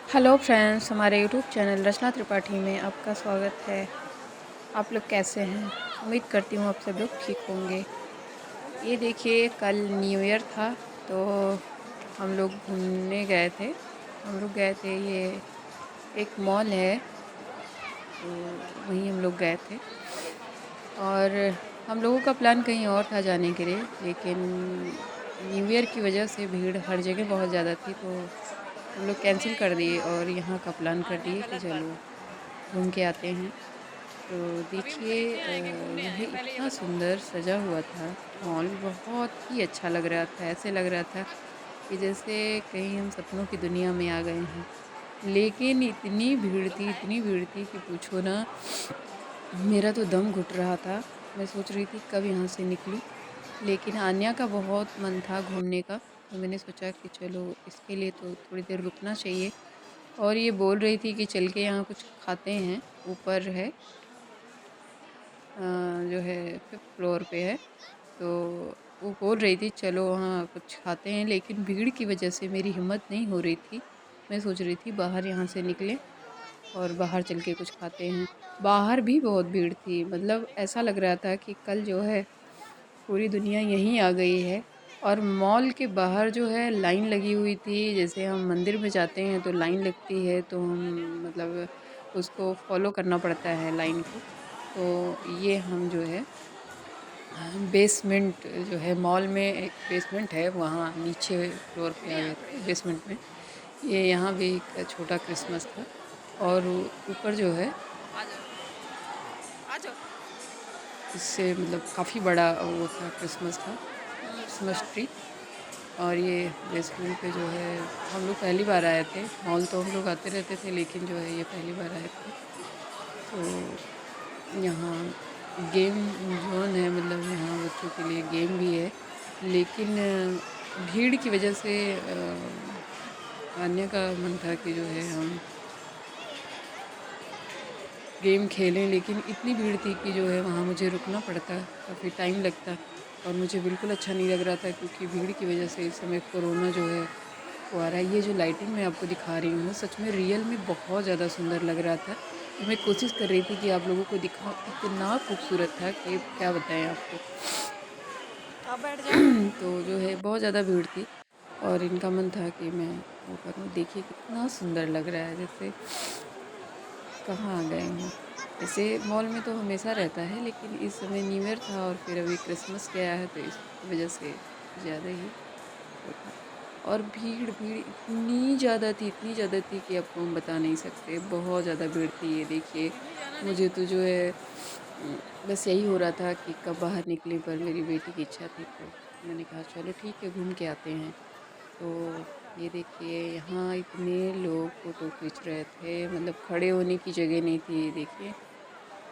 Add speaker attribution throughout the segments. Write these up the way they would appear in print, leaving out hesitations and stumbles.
Speaker 1: Hello friends, हमारे YouTube channel रचना त्रिपाठी में आपका स्वागत है। आप लोग कैसे हैं? उम्मीद करती हूँ आप सब लोग ठीक होंगे। ये देखिए, कल न्यू ईयर था तो हम लोग घूमने गए थे। हम लोग गए थे, ये एक मॉल है तो वहीं हम लोग गए थे। और हम लोगों का प्लान कहीं और था जाने के लिए, लेकिन न्यू ईयर की वजह से भीड़ हर जगह बहुत ज़्यादा थी तो हम लोग कैंसिल कर दिए और यहाँ का प्लान कर दिए कि चलो घूम के आते हैं। तो देखिए, जो है इतना सुंदर सजा हुआ था मॉल, बहुत ही अच्छा लग रहा था। ऐसे लग रहा था कि जैसे कहीं हम सपनों की दुनिया में आ गए हैं। लेकिन इतनी भीड़ थी कि पूछो ना। मेरा तो दम घुट रहा था। मैं सोच रही थी कब यहाँ से निकलूँ। लेकिन आन्या का बहुत मन था घूमने का, तो मैंने सोचा कि चलो इसके लिए तो थोड़ी देर रुकना चाहिए। और ये बोल रही थी कि चल के यहाँ कुछ खाते हैं, ऊपर है, जो है 5th फ्लोर पे है। तो वो बोल रही थी चलो वहाँ कुछ खाते हैं, लेकिन भीड़ की वजह से मेरी हिम्मत नहीं हो रही थी। मैं सोच रही थी बाहर यहाँ से निकलें और बाहर चल के कुछ खाते हैं। बाहर भी बहुत भीड़ थी, मतलब ऐसा लग रहा था कि कल जो है पूरी दुनिया यहीं आ गई है। और मॉल के बाहर जो है लाइन लगी हुई थी। जैसे हम मंदिर में जाते हैं तो लाइन लगती है, तो हम मतलब उसको फॉलो करना पड़ता है लाइन को। तो ये हम जो है बेसमेंट जो है मॉल में एक बेसमेंट है, वहाँ नीचे फ्लोर पे आ गए थे बेसमेंट में। ये यहाँ भी एक छोटा क्रिसमस था। और ऊपर जो है इससे मतलब काफ़ी बड़ा वो था, क्रिसमस था, क्रिसमस ट्री। और ये बेसमेंट पे जो है हम लोग पहली बार आए थे। मॉल तो हम लोग आते रहते थे, लेकिन जो है ये पहली बार आए थे। तो यहाँ गेम जोन है, मतलब यहाँ बच्चों के लिए गेम भी है। लेकिन भीड़ की वजह से आन्या का मन था कि जो है हम गेम खेलें, लेकिन इतनी भीड़ थी कि जो है वहाँ मुझे रुकना पड़ता, काफ़ी टाइम लगता। और मुझे बिल्कुल अच्छा नहीं लग रहा था, क्योंकि भीड़ की वजह से इस समय कोरोना जो है वो आ रहा है। ये जो लाइटिंग मैं आपको दिखा रही हूँ, सच में रियल में बहुत ज़्यादा सुंदर लग रहा था। तो मैं कोशिश कर रही थी कि आप लोगों को दिखाऊं, इतना खूबसूरत था कि क्या बताएं आपको।
Speaker 2: अब बैठ जाओ।
Speaker 1: तो जो है बहुत ज़्यादा भीड़ थी और इनका मन था कि मैं वो करूँ। देखिए कितना सुंदर लग रहा है, जैसे कहाँ आ गए हैं। ऐसे मॉल में तो हमेशा रहता है, लेकिन इस समय न्यू ईयर था और फिर अभी क्रिसमस गया है, तो इस वजह से ज़्यादा ही वो था। और भीड़ भीड़ इतनी ज़्यादा थी कि आपको हम बता नहीं सकते। बहुत ज़्यादा भीड़ थी। ये देखिए, मुझे तो जो है बस यही हो रहा था कि कब बाहर निकलें, पर मेरी बेटी की इच्छा थी तो मैंने कहा चलो ठीक है घूम के आते हैं। तो ये देखिए, यहाँ इतने लोग फ़ोटो खींच रहे थे, मतलब खड़े होने की जगह नहीं थी। ये देखिए,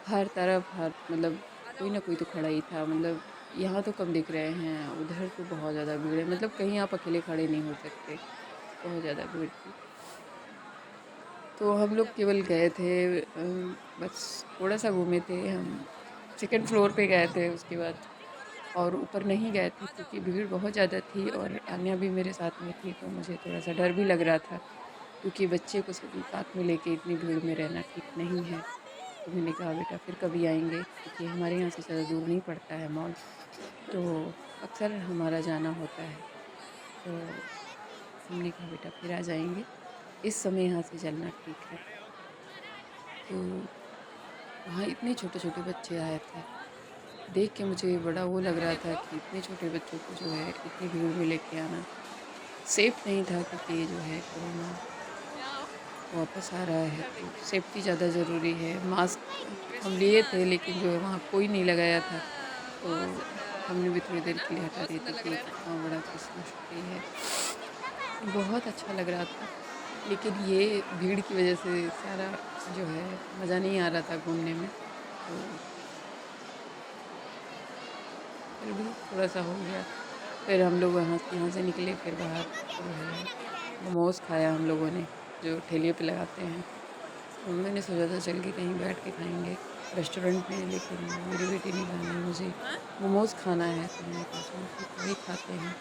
Speaker 1: हर तरफ हर मतलब कोई ना कोई तो खड़ा ही था। मतलब यहाँ तो कम दिख रहे हैं, उधर तो बहुत ज़्यादा भीड़ है। मतलब कहीं आप अकेले खड़े नहीं हो सकते, बहुत ज़्यादा भीड़ थी। तो हम लोग केवल गए थे, बस थोड़ा सा घूमे थे हम। 2nd फ्लोर पे गए थे उसके बाद, और ऊपर नहीं गए थे क्योंकि भीड़ बहुत ज़्यादा थी और आन्या भी मेरे साथ में थी, तो मुझे थोड़ा सा डर भी लग रहा था, क्योंकि बच्चे को साथ में लेके इतनी भीड़ में रहना ठीक नहीं है। तो मैंने कहा बेटा फिर कभी आएंगे, क्योंकि हमारे यहाँ से ज़्यादा दूर नहीं पड़ता है मॉल, तो अक्सर हमारा जाना होता है। तो हमने कहा बेटा फिर आ जाएंगे, इस समय यहाँ से चलना ठीक है। तो वहाँ इतने छोटे छोटे बच्चे आए थे, देख के मुझे बड़ा वो लग रहा था कि इतने छोटे बच्चों को जो है इतनी भीड़ में लेके आना सेफ़ नहीं था, क्योंकि ये जो है कोरोना वापस आ रहा है तो सेफ्टी ज़्यादा ज़रूरी है। मास्क हम लिए थे, लेकिन जो है वहाँ कोई नहीं लगाया था, तो हमने भी थोड़ी देर के लिए हटा दिए। देखिए कितना बड़ा क्रिसमस ट्री है, बहुत अच्छा लग रहा था। लेकिन ये भीड़ की वजह से सारा जो है मज़ा नहीं आ रहा था घूमने में। तो फिर भी थोड़ा-सा हो गया। फिर हम लोग यहाँ से निकले, फिर बाहर जो है मोमोज़ खाया हम लोगों ने, जो ठेलियों पे लगाते हैं। तो मैंने सोचा था चल के कहीं बैठ के खाएँगे रेस्टोरेंट में, लेकिन मेरी बेटी ने कहा नहीं मुझे मोमोज़ खाना है, तो मैंने कहा चलो ठीक है वही खाते हैं।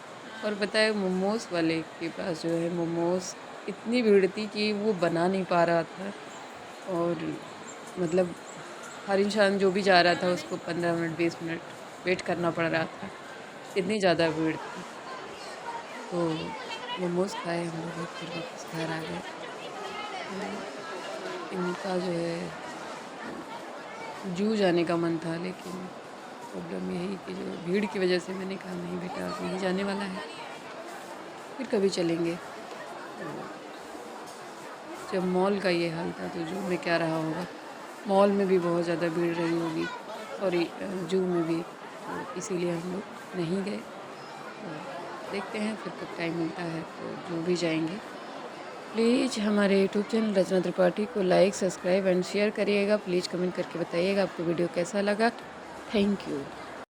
Speaker 1: और पता है मोमोज़ वाले के पास जो है मोमोज़ इतनी भीड़ थी कि वो बना नहीं पा रहा था। और मतलब हर इंसान जो भी जा रहा था उसको 15 मिनट 20 मिनट वेट करना पड़ रहा था, इतनी ज़्यादा भीड़ थी। तो मोमोज़ खाए हम लोग और फिर वापस घर आ गए। तो इनका जो है जू जाने का मन था, लेकिन प्रॉब्लम यही कि जो भीड़ की वजह से मैंने कहा नहीं बेटा अब नहीं जाने वाला है, फिर कभी चलेंगे। तो जब मॉल का ये हाल था तो जू में क्या रहा होगा। मॉल में भी बहुत ज़्यादा भीड़ रही होगी, सॉरी जू में भी, तो इसीलिए हम लोग नहीं गए। तो देखते हैं फिर कब टाइम मिलता है तो जू भी जाएंगे। प्लीज़ हमारे यूट्यूब चैनल रचना त्रिपाठी को लाइक सब्सक्राइब एंड शेयर करिएगा। प्लीज़ कमेंट करके बताइएगा आपको वीडियो कैसा लगा। Thank you.